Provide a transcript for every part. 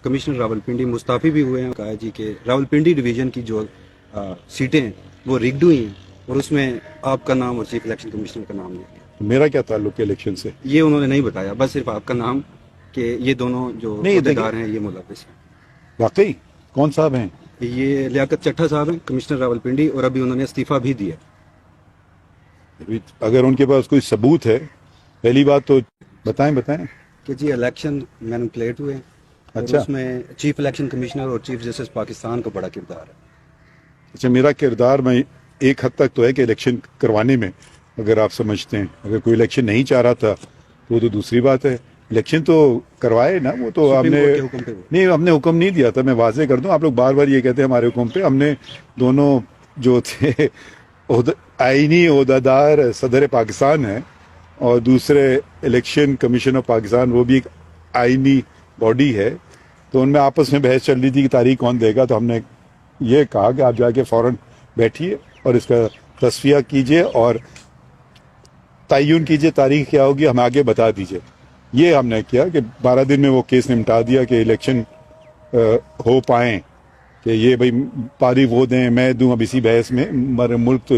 Commissioner Rawalpindi مستعفی بھی ہوئے ہیں. کہا جی کہ راولپنڈی ڈویژن کی جو سیٹیں ہیں وہ ریگڈ ہوئی ہیں اور اس میں آپ کا نام اور چیف الیکشن کمشنر کا نام نہیں. میرا کیا تعلق ہے الیکشن سے؟ یہ انہوں نے نہیں بتایا, بس صرف آپ کا نام کہ یہ دونوں جو عہدیدار ہیں یہ ملوث ہیں. واقعی کون صاحب ہیں؟ یہ لیاقت چٹھا صاحب ہیں, کمشنر راولپنڈی, اور ابھی انہوں نے استعفیٰ بھی دیا. اگر ان کے پاس کوئی ثبوت ہے, پہلی بات تو بتائیں کہ جی الیکشن مینوپولیٹ ہوئے ہیں. اچھا, اس میں چیف الیکشن کمشنر اور چیف جسٹس پاکستان کا بڑا کردار ہے. اچھا, میرا کردار میں ایک حد تک تو ہے کہ الیکشن کروانے میں, اگر آپ سمجھتے ہیں اگر کوئی الیکشن نہیں چاہ رہا تھا تو وہ تو دوسری بات ہے. الیکشن تو کروائے نا, وہ تو ہم نے نہیں, ہم نے حکم نہیں دیا تھا. میں واضح کر دوں, آپ لوگ بار بار یہ کہتے ہیں ہمارے حکم پہ. ہم نے دونوں جو تھے آئینی عہدیدار صدر پاکستان ہیں اور دوسرے الیکشن کمیشن آف پاکستان, وہ بھی ایک آئینی باڈی ہے, تو ان میں آپس میں بحث چل رہی تھی کہ تاریخ کون دے گا. تو ہم نے یہ کہا کہ آپ جا کے فوراً بیٹھیے اور اس کا تصفیہ کیجئے اور تعین کیجئے تاریخ کیا ہوگی, ہمیں آگے بتا دیجئے. یہ ہم نے کیا کہ 12 دن میں وہ کیس نمٹا دیا کہ الیکشن ہو پائیں, کہ یہ بھئی پاری وہ دیں میں دوں. اب اسی بحث میں ملک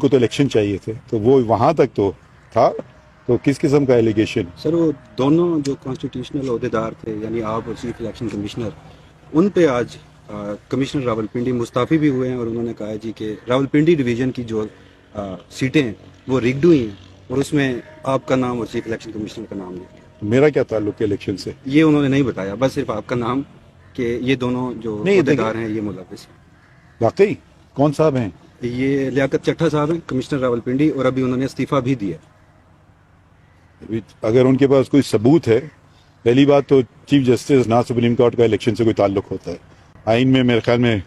کو تو الیکشن چاہیے تھے, تو وہ وہاں تک تو تھا. تو کس قسم کا ایلیگیشن؟ سر وہ دونوں جو کانسٹیٹیوشنل عہدیدار تھے, یعنی آپ اور چیف الیکشن کمشنر, ان پہ آج کمشنر راولپنڈی مستعفی بھی ہوئے ہیں اور انہوں نے کہا جی کہ راولپنڈی ڈویژن کی جو سیٹیں ہیں وہ ریگڈ ہوئی ہیں اور اس میں آپ کا نام اور چیف الیکشن کمشنر کا نام نہیں. میرا کیا تعلق ہے الیکشن سے؟ یہ انہوں نے نہیں بتایا, بس صرف آپ کا نام کہ یہ دونوں جو عہدیدار ہیں یہ ملوث ہیں. واقعی کون صاحب ہیں؟ یہ لیاقت چٹھا صاحب ہیں, کمشنر راولپنڈی, اور ابھی انہوں نے استعفیٰ بھی دیا. اگر ان کے پاس کوئی ثبوت ہے, پہلی بات تو چیف جسٹس نہ سپریم کورٹ کا الیکشن سے کوئی تعلق ہوتا ہے. آئین میں میرے خیال میں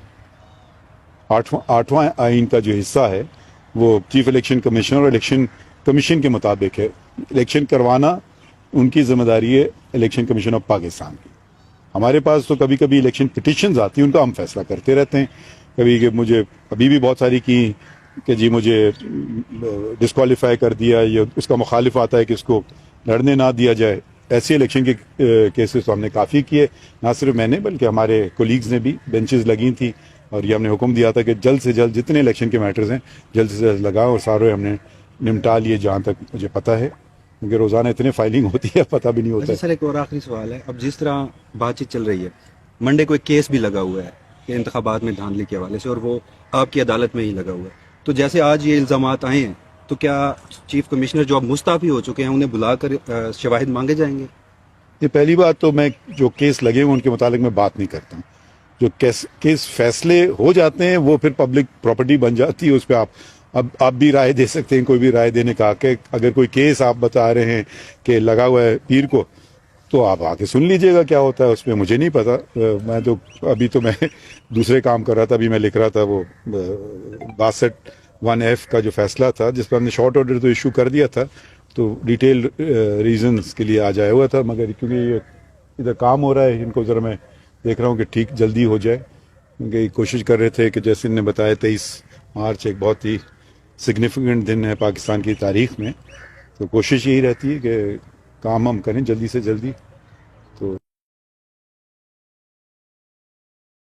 8واں آئین کا جو حصہ ہے وہ چیف الیکشن کمیشنر اور الیکشن کمیشن کے مطابق ہے. الیکشن کروانا ان کی ذمہ داری ہے الیکشن کمیشن آف پاکستان کی. ہمارے پاس تو کبھی کبھی الیکشن پٹیشنز آتی ہیں, ان کا ہم فیصلہ کرتے رہتے ہیں. کبھی کہ مجھے ابھی بھی بہت ساری کی کہ جی مجھے ڈسکوالیفائی کر دیا, یا اس کا مخالف آتا ہے کہ اس کو لڑنے نہ دیا جائے. ایسے الیکشن کے کیسز تو ہم نے کافی کیے, نہ صرف میں نے بلکہ ہمارے کولیگز نے بھی. بینچز لگی تھیں اور یہ ہم نے حکم دیا تھا کہ جلد سے جلد جتنے الیکشن کے میٹرز ہیں جلد سے جلد لگاؤ, اور سارے ہم نے نمٹا لیے جہاں تک مجھے پتہ ہے, کیونکہ روزانہ اتنے فائلنگ ہوتی ہے پتہ بھی نہیں ہوتا. سر ایک اور آخری سوال ہے, اب جس طرح بات چیت چل رہی ہے, منڈے کو ایک کیس بھی لگا ہوا ہے کہ انتخابات میں دھاندلی کے حوالے سے, اور وہ آپ کی عدالت میں ہی لگا ہوا ہے. تو جیسے آج یہ الزامات آئے ہیں, تو کیا چیف کمشنر جو اب مستعفی ہو چکے ہیں انہیں بلا کر شواہد مانگے جائیں گے؟ یہ پہلی بات تو میں جو کیس لگے ہوئے ان کے متعلق میں بات نہیں کرتا ہوں. جو کیس فیصلے ہو جاتے ہیں وہ پھر پبلک پراپرٹی بن جاتی ہے, اس پہ آپ بھی رائے دے سکتے ہیں, کوئی بھی رائے دینے کا کہ اگر کوئی کیس آپ بتا رہے ہیں کہ لگا ہوا ہے پیر کو, تو آپ آ کے سن لیجئے گا کیا ہوتا ہے اس میں. مجھے نہیں پتا, میں تو ابھی تو میں دوسرے کام کر رہا تھا. ابھی میں لکھ رہا تھا وہ 62(1)(f) کا جو فیصلہ تھا, جس پر ہم نے شارٹ آرڈر تو ایشو کر دیا تھا, تو ڈیٹیل ریزنز کے لیے آ جایا ہوا تھا. مگر کیونکہ یہ ادھر کام ہو رہا ہے, ان کو ذرا میں دیکھ رہا ہوں کہ ٹھیک جلدی ہو جائے, کیونکہ کوشش کر رہے تھے کہ جیسے انہوں نے بتایا 23 مارچ ایک بہت ہی سگنیفیکنٹ دن ہے پاکستان کی تاریخ میں, تو کوشش یہی رہتی ہے کہ کام ہم کریں جلدی سے جلدی.